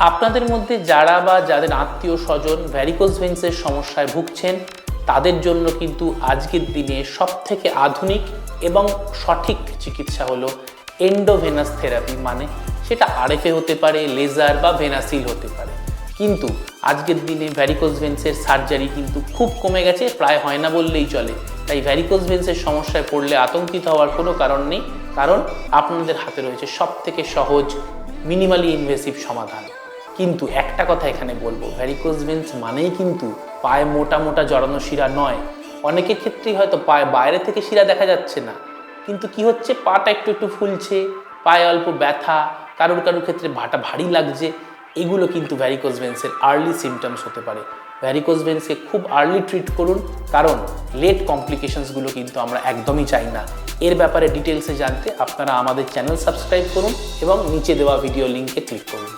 আপনাদের মধ্যে যারা বা যাদের আত্মীয় স্বজন ভ্যারিকোজ ভেন্সের সমস্যায় ভুগছেন তাদের জন্য কিন্তু আজকের দিনে সবথেকে আধুনিক এবং সঠিক চিকিৎসা হলো এন্ডোভেনাস থেরাপি। মানে সেটা আরএফএ হতে পারে, লেজার বা ভেনাসিল হতে পারে। কিন্তু আজকের দিনে ভ্যারিকোজ ভেন্সের সার্জারি কিন্তু খুব কমে গেছে, প্রায় হয় না বললেই চলে। তাই ভ্যারিকোজ ভেন্সের সমস্যায় পড়লে আতঙ্কিত হওয়ার কোনো কারণ নেই, কারণ আপনাদের হাতে রয়েছে সবথেকে সহজ মিনিমালি ইনভেসিভ সমাধান। কিন্তু একটা কথা এখানে বলবো, ভ্যারিকোজ ভেন্স মানেই কিন্তু পায়ে মোটা মোটা জড়ানো শিরা নয়। অনেকের ক্ষেত্রেই হয়তো পায়ে বাইরে থেকে শিরা দেখা যাচ্ছে না, কিন্তু কি হচ্ছে, পাটা একটু একটু ফুলছে, পায়ে অল্প ব্যথা, কারোর ক্ষেত্রে ভাটা ভারী লাগছে। এগুলো কিন্তু ভ্যারিকোজ ভেন্সের আর্লি সিমটমস হতে পারে। ভ্যারিকোজ ভেন্সকে খুব আর্লি ট্রিট করুন, কারণ লেট কমপ্লিকেশনসগুলো কিন্তু আমরা একদমই চাই না। এর ব্যাপারে ডিটেলসে জানতে আপনারা আমাদের চ্যানেল সাবস্ক্রাইব করুন এবং নিচে দেওয়া ভিডিও লিঙ্কে ক্লিক করুন।